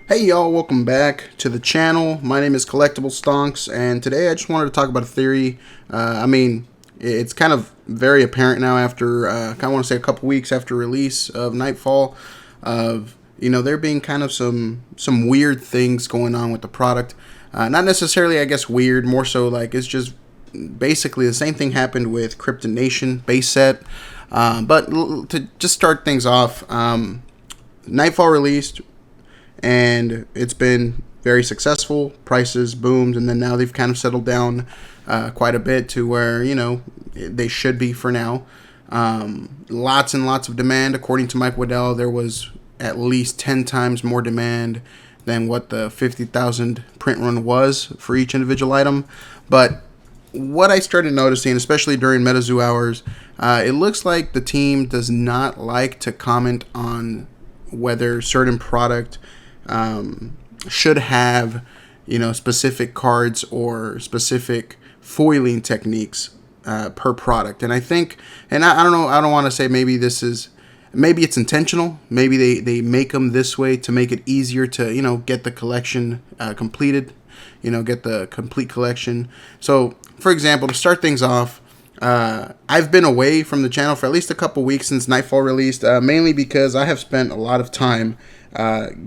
Hey y'all, welcome back to the channel. My name is Collectible Stonks, and today I just wanted to talk about a theory. It's kind of very apparent now after, I kind of want to say a couple weeks after release of Nightfall, of, there being kind of some weird things going on with the product. Not necessarily, I guess, weird, more so like it's just basically the same thing happened with Krypton Nation base set. To just start things off, Nightfall released, and it's been very successful. Prices boomed, and then now they've kind of settled down quite a bit to where they should be for now. Lots and lots of demand. According to Mike Waddell, there was at least 10 times more demand than what the 50,000 print run was for each individual item. But what I started noticing, especially during Metazoo hours, it looks like the team does not like to comment on whether certain product should have, specific cards or specific foiling techniques per product. And I think, and I don't know, I don't want to say maybe it's intentional. Maybe they make them this way to make it easier to, get the collection completed, get the complete collection. So, for example, to start things off, I've been away from the channel for at least a couple weeks since Nightfall released, mainly because I have spent a lot of time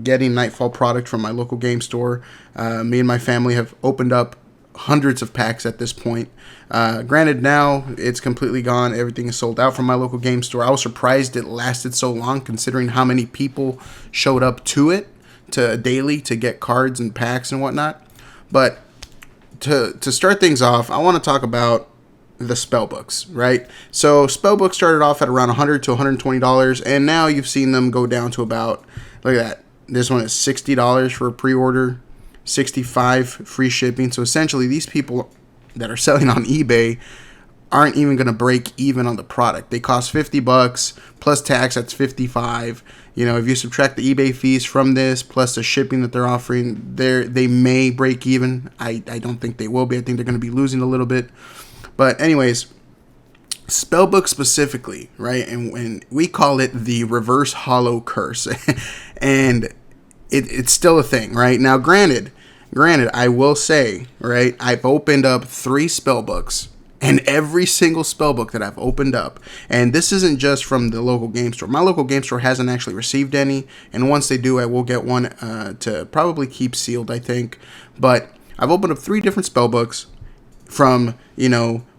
getting Nightfall product from my local game store. Me and my family have opened up hundreds of packs at this point. Granted, now it's completely gone. Everything is sold out from my local game store. I was surprised it lasted so long, considering how many people showed up to it daily to get cards and packs and whatnot. But to start things off, I want to talk about the spellbooks, right? So spellbooks started off at around $100 to $120, and now you've seen them go down to about, look at that, this one is $60 for a pre-order, $65 free shipping. So essentially, these people that are selling on eBay aren't even going to break even on the product. They cost $50 plus tax, that's $55. If you subtract the eBay fees from this plus the shipping that they're offering, they may break even. I don't think they will be. I think they're going to be losing a little bit. But anyways, spellbook specifically, right? And we call it the reverse holo curse. And it's still a thing, right? Now, granted, I will say, right, I've opened up 3 spellbooks, and every single spellbook that I've opened up, and this isn't just from the local game store. My local game store hasn't actually received any, and once they do, I will get one to probably keep sealed, I think. But I've opened up 3 different spellbooks from,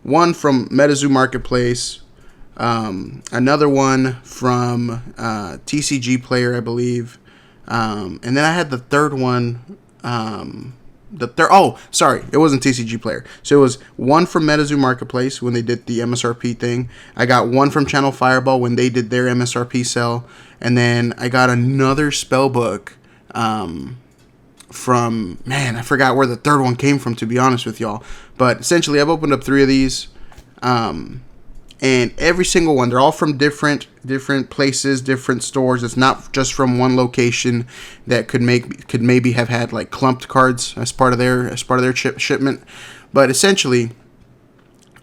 one from Metazoo Marketplace, another one from TCG Player, I believe, and then I had the third one, it wasn't TCG Player. So it was one from Metazoo Marketplace when they did the MSRP thing. I got one from Channel Fireball when they did their MSRP sell, and then I got another spellbook from, man, I forgot where the third one came from, to be honest with y'all. But essentially, I've opened up 3 of these, and every single one, they're all from different places, different stores. It's not just from one location that could maybe have had like clumped cards as part of their shipment. But essentially,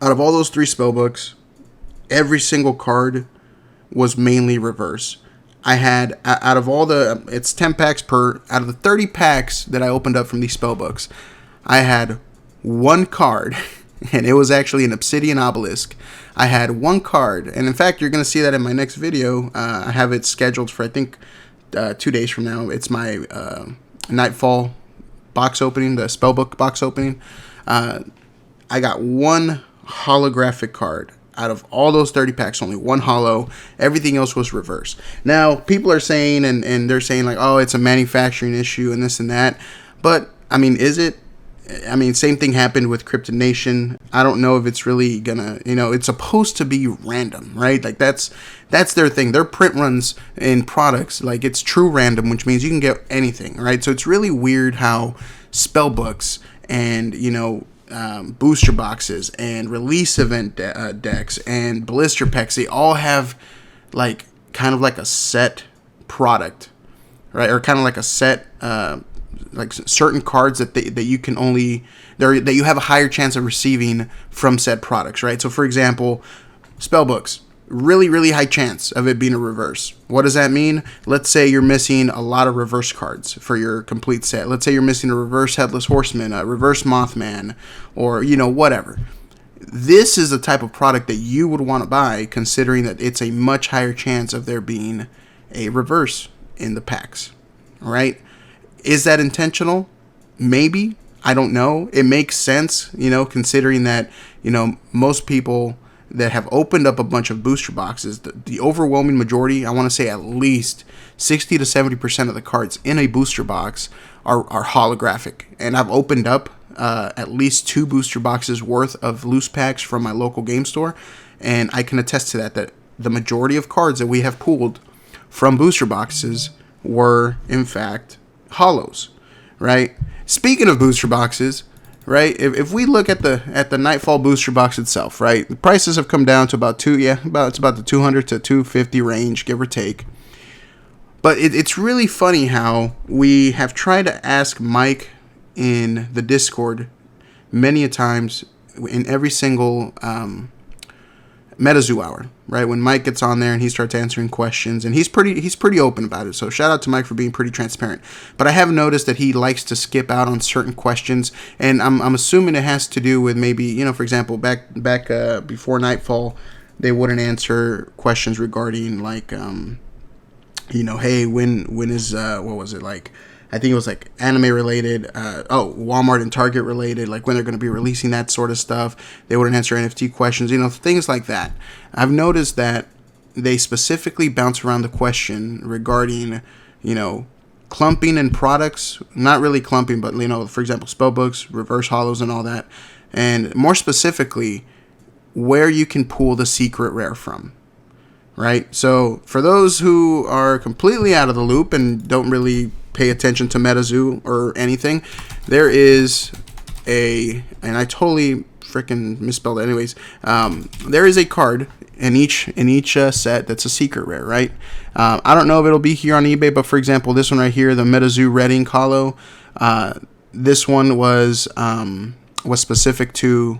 out of all those 3 spellbooks, every single card was mainly reverse. I had, out of all it's 10 packs out of the 30 packs that I opened up from these spellbooks, I had one card, and it was actually an Obsidian Obelisk. I had one card, and in fact, you're going to see that in my next video. I have it scheduled for, I think, 2 days from now. It's my Nightfall box opening, the spellbook box opening. I got one holographic card. Out of all those 30 packs, only one holo. Everything else was reverse. Now, people are saying, and they're saying like, oh, it's a manufacturing issue and this and that. But, is it? Same thing happened with Krypton Nation. I don't know if it's really gonna, it's supposed to be random, right? Like that's their thing. Their print runs in products, like it's true random, which means you can get anything, right? So it's really weird how spellbooks and, booster boxes and release event decks and blister packs, they all have like kind of like a set product, right? Or kind of like a set like certain cards that you can only that you have a higher chance of receiving from said products, right? So for example, spellbooks, really, really high chance of it being a reverse. What does that mean? Let's say you're missing a lot of reverse cards for your complete set. Let's say you're missing a reverse Headless Horseman, a reverse Mothman, or, whatever. This is the type of product that you would want to buy, considering that it's a much higher chance of there being a reverse in the packs. All right? Is that intentional? Maybe. I don't know. It makes sense, considering that, most people that have opened up a bunch of booster boxes, the overwhelming majority, I want to say at least 60 to 70% of the cards in a booster box are holographic. And I've opened up at least 2 booster boxes worth of loose packs from my local game store, and I can attest to that the majority of cards that we have pulled from booster boxes were, in fact, holos, right? Speaking of booster boxes, right? If we look at the Nightfall booster box itself, right? The prices have come down to about the 200 to 250 range, give or take. But it's really funny how we have tried to ask Mike in the Discord many a times in every single Metazoo hour, right? When Mike gets on there and he starts answering questions, and he's pretty open about it. So shout out to Mike for being pretty transparent. But I have noticed that he likes to skip out on certain questions, and I'm assuming it has to do with maybe, for example, back before Nightfall, they wouldn't answer questions regarding like hey, when is what was it, like, I think it was like anime related, Walmart and Target related, like when they're going to be releasing that sort of stuff. They wouldn't answer NFT questions, things like that. I've noticed that they specifically bounce around the question regarding, clumping in products. Not really clumping, but, for example, spellbooks, reverse holos and all that. And more specifically, where you can pull the secret rare from. Right? So for those who are completely out of the loop and don't really pay attention to Metazoo or anything, there is and I totally freaking misspelled it anyways, there is a card in each set that's a secret rare, right? I don't know if it'll be here on eBay, but for example, this one right here, the Metazoo Red Ink Holo, this one was specific to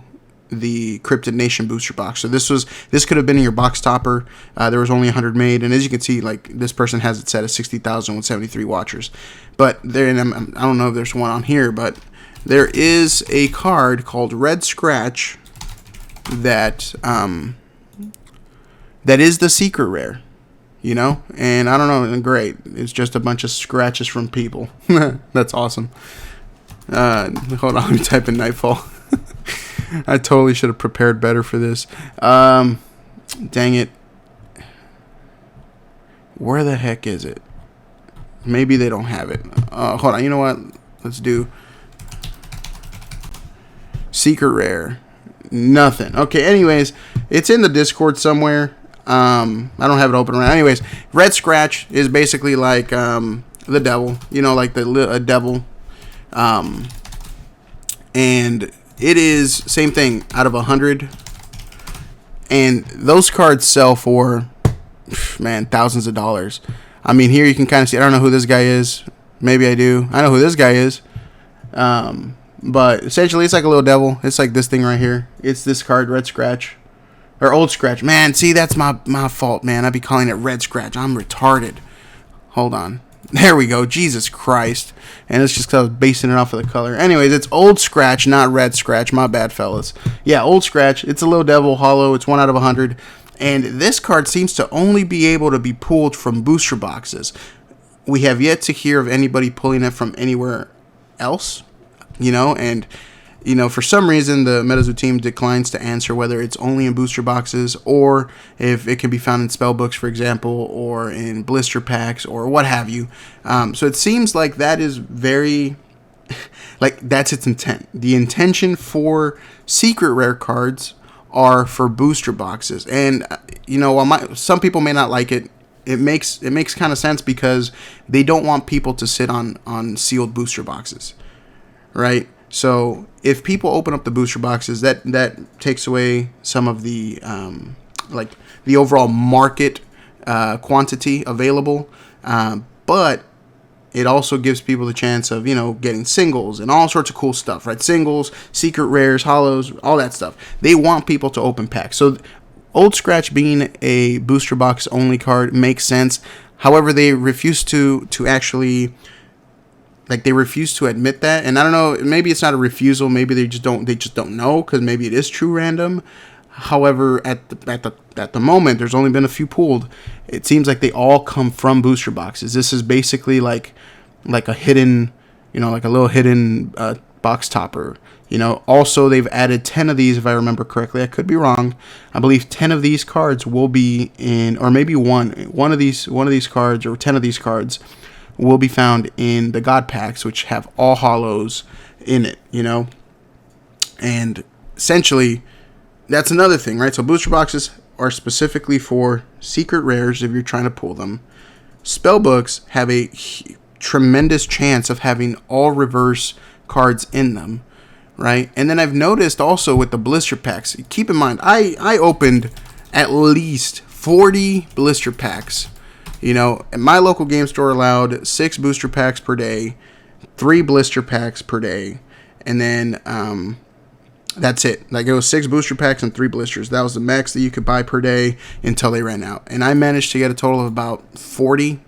the Cryptid Nation booster box. So this could have been in your box topper. There was only 100 made, and as you can see, like, this person has it set at 60,000 with 73 watchers. But there, and I don't know if there's one on here, but there is a card called Red Scratch that is the secret rare, and I don't know, great. It's just a bunch of scratches from people. That's awesome. Hold on, let me type in Nightfall. I totally should have prepared better for this. Dang it. Where the heck is it? Maybe they don't have it. Hold on. You know what? Let's do secret rare. Nothing. Okay, anyways, it's in the Discord somewhere. I don't have it open right now. Anyways, Red Scratch is basically like the devil. Like a devil. And it is same thing out of 100, and those cards sell for, thousands of dollars. I mean, here you can kind of see. I don't know who this guy is. Maybe I do. I know who this guy is. But essentially, it's like a little devil. It's like this thing right here. It's this card, Red Scratch, or Old Scratch. Man, see, that's my fault, man. I'd be calling it Red Scratch. I'm retarded. Hold on. There we go. Jesus Christ. And it's just because I was basing it off of the color. Anyways, it's Old Scratch, not Red Scratch. My bad, fellas. Yeah, Old Scratch. It's a little devil holo. It's 1 out of 100. And this card seems to only be able to be pulled from booster boxes. We have yet to hear of anybody pulling it from anywhere else. And for some reason, the Metazoo team declines to answer whether it's only in booster boxes or if it can be found in spellbooks, for example, or in blister packs or what have you. So it seems like that is very, like, that's its intent. The intention for secret rare cards are for booster boxes. And, while some people may not like it, it makes kind of sense because they don't want people to sit on sealed booster boxes, right? So if people open up the booster boxes, that takes away some of the the overall market quantity available, but it also gives people the chance of getting singles and all sorts of cool stuff, right? Singles, secret rares, holos, all that stuff. They want people to open packs. So Old Scratch being a booster box only card makes sense. However, they refuse to actually, like, they refuse to admit that. And I don't know, maybe it's not a refusal. Maybe they just don't know, because maybe it is true random. However, at the moment, there's only been a few pulled. It seems like they all come from booster boxes. This is basically like a hidden, like a little hidden box topper. Also, they've added 10 of these, if I remember correctly. I could be wrong. I believe 10 of these cards will be in, or maybe one of these cards, or 10 of these cards will be found in the God Packs, which have all holos in it. And essentially, that's another thing, right? So booster boxes are specifically for secret rares if you're trying to pull them. Spellbooks have a tremendous chance of having all reverse cards in them, right? And then I've noticed also with the blister packs, keep in mind, I opened at least 40 blister packs. My local game store allowed 6 booster packs per day, 3 blister packs per day, and then that's it. Like, it was 6 booster packs and 3 blisters. That was the max that you could buy per day until they ran out. And I managed to get a total of about 40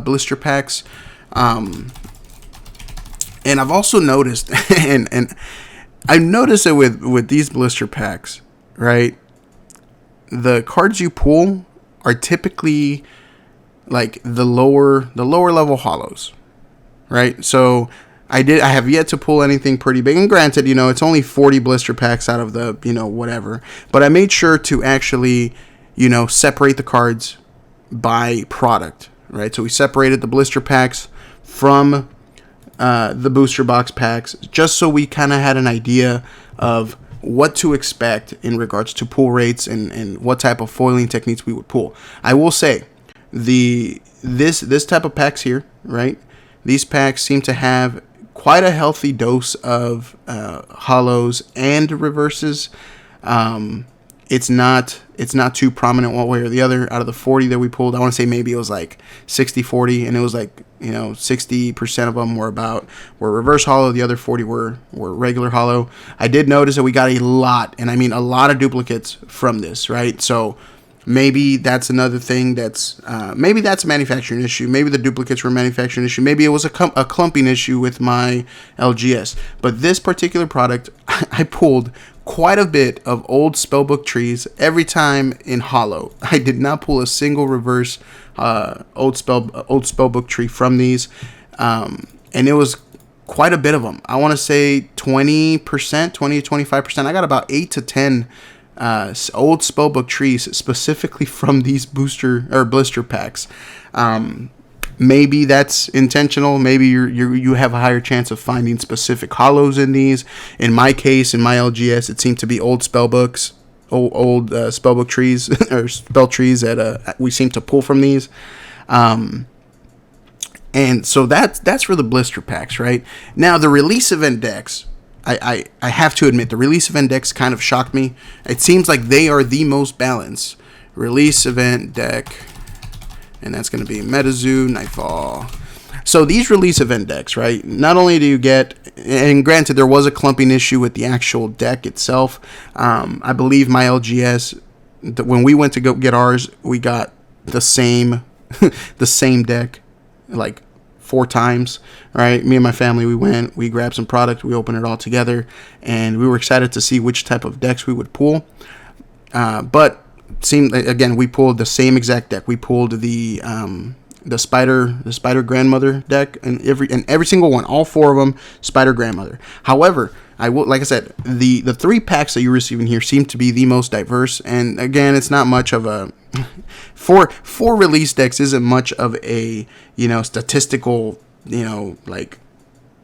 blister packs. And I've also noticed, and I noticed it with these blister packs, right? The cards you pull are typically like the lower level holos, right? So I have yet to pull anything pretty big. And granted, it's only 40 blister packs out of the, whatever. But I made sure to actually, separate the cards by product, right? So we separated the blister packs from the booster box packs, just so we kind of had an idea of what to expect in regards to pull rates and what type of foiling techniques we would pull. I will say, this type of packs here, right? These packs seem to have quite a healthy dose of holos and reverses. It's not too prominent one way or the other. Out of the 40 that we pulled, I want to say maybe it was like 60-40, and it was like 60% of them were reverse holo. The other 40 were regular holo. I did notice that we got a lot, and I mean a lot of duplicates from this, right? So maybe that's another thing maybe that's a manufacturing issue. Maybe the duplicates were a manufacturing issue. Maybe it was a clumping issue with my LGS. But this particular product, I pulled quite a bit of old spellbook trees every time in holo. I did not pull a single reverse old spellbook tree from these. And it was quite a bit of them. I want to say 20%, 20 to 25%. I got about 8 to 10 old spellbook trees specifically from these booster or blister packs. Maybe that's intentional. Maybe you have a higher chance of finding specific holos in these. In my case, in my LGS, it seemed to be old spellbooks, old spellbook trees or spell trees that we seem to pull from these. And so that's for the blister packs, right? Now the release event decks, I have to admit, the release event decks kind of shocked me. It seems like they are the most balanced release event deck, and that's going to be Metazoo Nightfall. So these release event decks, right? Not only do you get, and granted there was a clumping issue with the actual deck itself. I believe my LGS, when we went to go get ours, we got the same the same deck like 4 times, right? Me and my family, we grabbed some product, we opened it all together, and we were excited to see which type of decks we would pull. But seemed, again, we pulled the same exact deck. We pulled the Spider Grandmother deck, and every single one, all 4 of them, Spider Grandmother. However, like I said, the 3 packs that you're receiving here seem to be the most diverse. And again, it's not much of a four release decks isn't much of a statistical like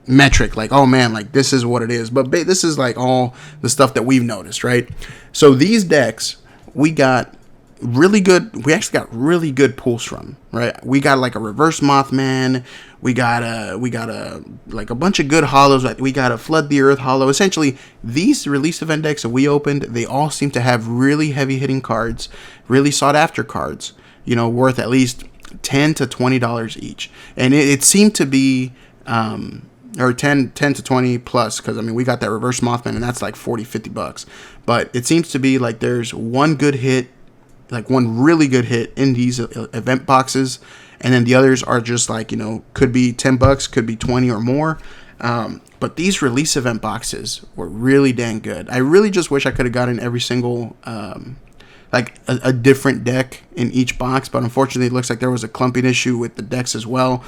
metric, like, oh man, like this is what it is. But this is like all the stuff that we've noticed, right? So these decks, we actually got really good pulls from, right? We got like a reverse Mothman, we got a like a bunch of good holos, like we got a Flood the Earth holo. Essentially, these release event decks that we opened, they all seem to have really heavy hitting cards, really sought after cards, worth at least $10 to $20 each. And it seemed to be or 10 to 20 plus, because I mean we got that reverse Mothman and that's like 40-50 bucks. But it seems to be like there's one good hit, like one really good hit in these event boxes, and then the others are just like, could be 10 bucks, could be 20 or more. But these release event boxes were really dang good. I really just wish I could have gotten every single like a different deck in each box, but unfortunately it looks like there was a clumping issue with the decks as well,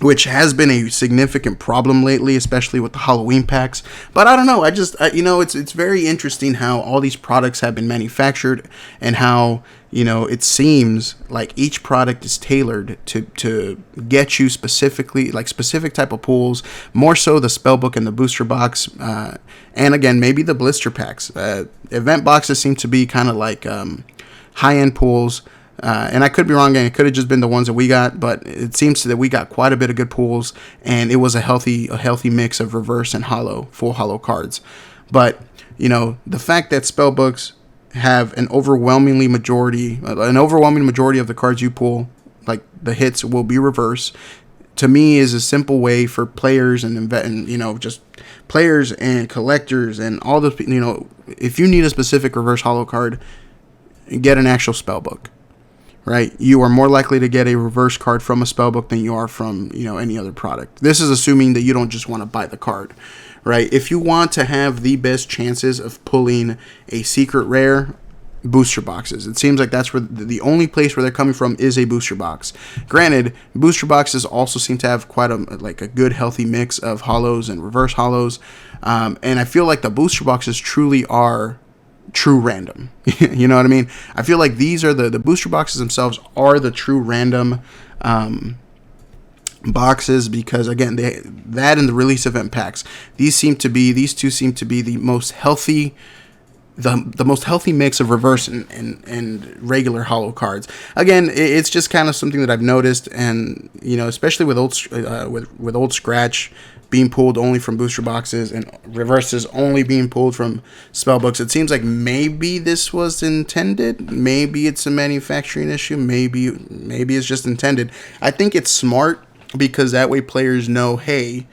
which has been a significant problem lately, especially with the Halloween packs. But I don't know, it's very interesting how all these products have been manufactured, and how it seems like each product is tailored to get you specifically, like specific type of pools, more so the spellbook and the booster box, and again maybe the blister packs. Event boxes seem to be kind of like high-end pools, and I could be wrong, and it could have just been the ones that we got, but it seems that we got quite a bit of good pools, and it was a healthy mix of reverse and full holo cards. But the fact that spellbooks have an overwhelming majority of the cards you pull, like the hits, will be reverse, to me is a simple way for players and just players and collectors and all the if you need a specific reverse holo card, get an actual spellbook. Right, you are more likely to get a reverse card from a spellbook than you are from any other product. This is assuming that you don't just want to buy the card, right? If you want to have the best chances of pulling a secret rare, booster boxes. It seems like that's where the only place where they're coming from is a booster box. Granted, booster boxes also seem to have quite a good healthy mix of holos and reverse holos, and I feel like the booster boxes truly are true random. You know what I mean? I feel like these are the booster boxes themselves are the true random boxes, because again, that and the release event packs, these two seem to be the most healthy, the most healthy mix of reverse and regular holo cards. Again, it's just kind of something that I've noticed, and especially with old Scratch being pulled only from booster boxes and reverses only being pulled from spellbooks, it seems like maybe this was intended. Maybe it's a manufacturing issue. Maybe it's just intended. I think it's smart, because that way players know, hey,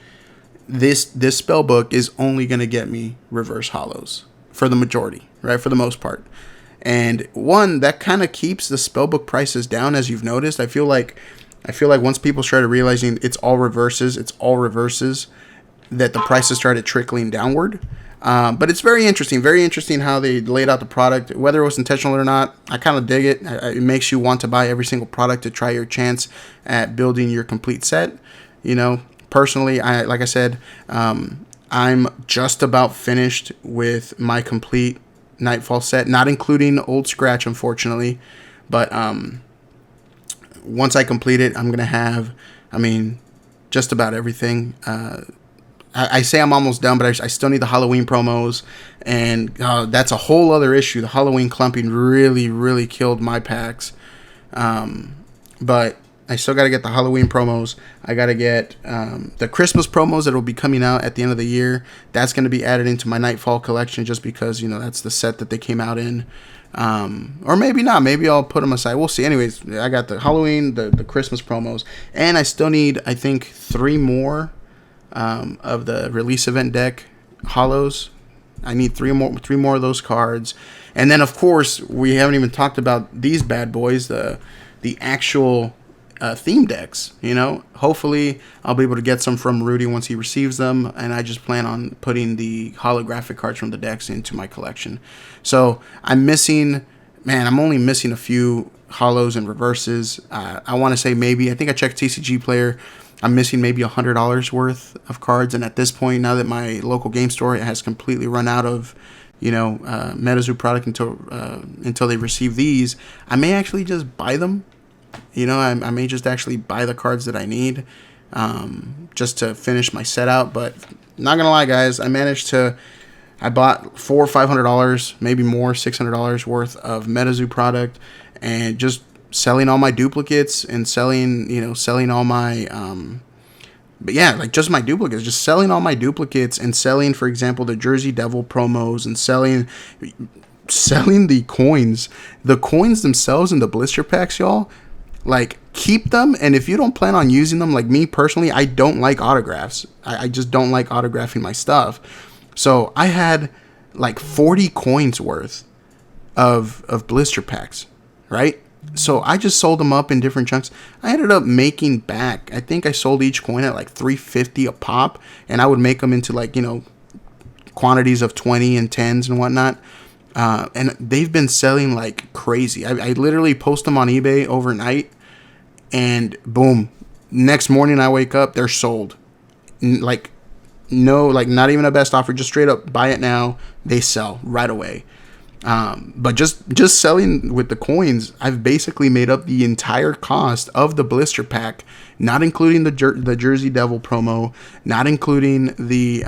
this spellbook is only going to get me reverse holos for the majority, right? For the most part. And one, that kind of keeps the spellbook prices down, as you've noticed. I feel like once people started realizing it's all reverses, that the prices started trickling downward. But it's very interesting how they laid out the product, whether it was intentional or not. I kind of dig it. It makes you want to buy every single product to try your chance at building your complete set. Personally, like I said, I'm just about finished with my complete Nightfall set, not including Old Scratch, unfortunately. But once I complete it, I'm going to have, just about everything. I say I'm almost done, but I still need the Halloween promos, and that's a whole other issue. The Halloween clumping really, really killed my packs. But I still got to get the Halloween promos. I got to get the Christmas promos that will be coming out at the end of the year. That's going to be added into my Nightfall collection, just because, that's the set that they came out in. Or maybe not. Maybe I'll put them aside. We'll see. Anyways, I got the Halloween, the Christmas promos, and I still need, I think, 3 more of the release event deck holos. I need 3 more of those cards. And then, of course, we haven't even talked about these bad boys, the actual theme decks. Hopefully I'll be able to get some from Rudy once he receives them, and I just plan on putting the holographic cards from the decks into my collection. So I'm only missing a few holos and reverses. I want to say I think I checked TCG Player, I'm missing maybe $100 worth of cards, and at this point, now that my local game store has completely run out of Metazoo product until they receive these, I may actually just buy them. I may just actually buy the cards that I need, just to finish my set out. But not gonna lie, guys, I bought $400 or $500, maybe more, $600 worth of Metazoo product, and just selling all my duplicates and selling all my just my duplicates, just selling all my duplicates, and selling, for example, the Jersey Devil promos, and selling the coins themselves in the blister packs, y'all. Like, keep them, and if you don't plan on using them, like me personally, I don't like autographs. I just don't like autographing my stuff. So I had like 40 coins worth of blister packs, right? So I just sold them up in different chunks. I ended up making back, I think I sold each coin at like $3.50 a pop, and I would make them into like, you know, quantities of 20 and 10s and whatnot. And they've been selling like crazy. I literally post them on eBay overnight, and boom, next morning I wake up, they're sold. Like, no, like not even a best offer, just straight up buy it now. They sell right away. But just selling with the coins, I've basically made up the entire cost of the blister pack, not including the Jersey Devil promo, not including the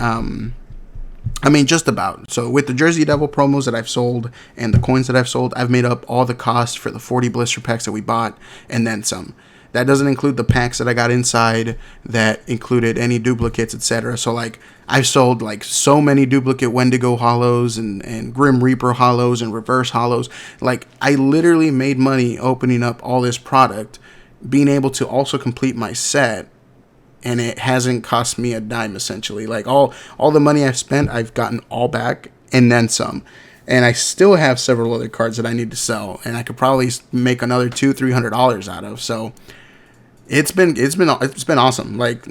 I mean, just about. So with the Jersey Devil promos that I've sold and the coins that I've sold, I've made up all the cost for the 40 blister packs that we bought, and then some. That doesn't include the packs that I got inside that included any duplicates, etc. So like, I've sold like so many duplicate Wendigo holos and Grim Reaper holos and reverse holos. Like, I literally made money opening up all this product, being able to also complete my set, and it hasn't cost me a dime, essentially. Like, all the money I've spent, I've gotten all back and then some. And I still have several other cards that I need to sell, and I could probably make another $200-300 out of. So it's been awesome. Like,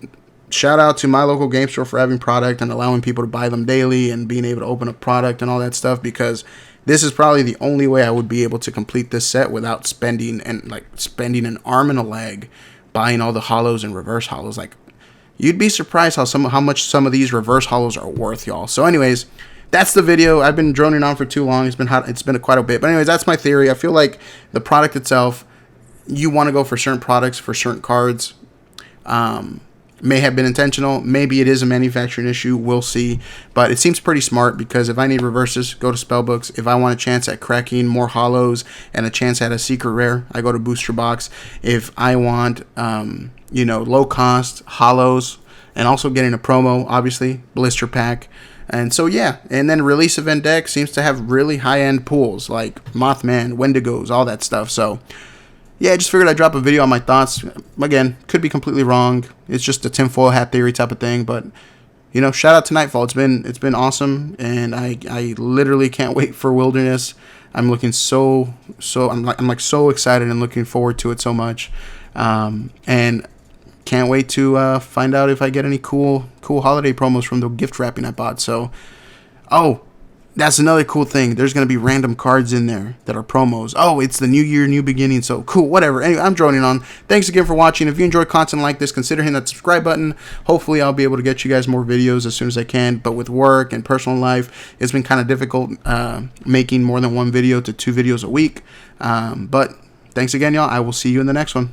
shout out to my local game store for having product and allowing people to buy them daily and being able to open up product and all that stuff, because this is probably the only way I would be able to complete this set without spending an arm and a leg buying all the holos and reverse holos. Like, you'd be surprised how much some of these reverse holos are worth, y'all. So anyways, that's the video. I've been droning on for too long. It's been hot. It's been quite a bit. But anyways, that's my theory. I feel like the product itself, you want to go for certain products for certain cards. May have been intentional. Maybe it is a manufacturing issue. We'll see. But it seems pretty smart, because if I need reverses, go to spellbooks. If I want a chance at cracking more holos and a chance at a secret rare, I go to booster box. If I want, low cost holos and also getting a promo, obviously blister pack. And so, yeah, and then release event deck seems to have really high-end pools like Mothman, Wendigos, all that stuff. So yeah, I just figured I'd drop a video on my thoughts. Again, could be completely wrong. It's just a tinfoil hat theory type of thing. But, shout out to Nightfall. It's been awesome, and I literally can't wait for Wilderness. I'm looking I'm so excited and looking forward to it so much. And can't wait to find out if I get any cool holiday promos from the gift wrapping I bought. So, that's another cool thing. There's going to be random cards in there that are promos. Oh, it's the new year, new beginning. So cool, whatever. Anyway, I'm droning on. Thanks again for watching. If you enjoy content like this, consider hitting that subscribe button. Hopefully, I'll be able to get you guys more videos as soon as I can. But with work and personal life, it's been kind of difficult making more than one video to 2 videos a week. But thanks again, y'all. I will see you in the next one.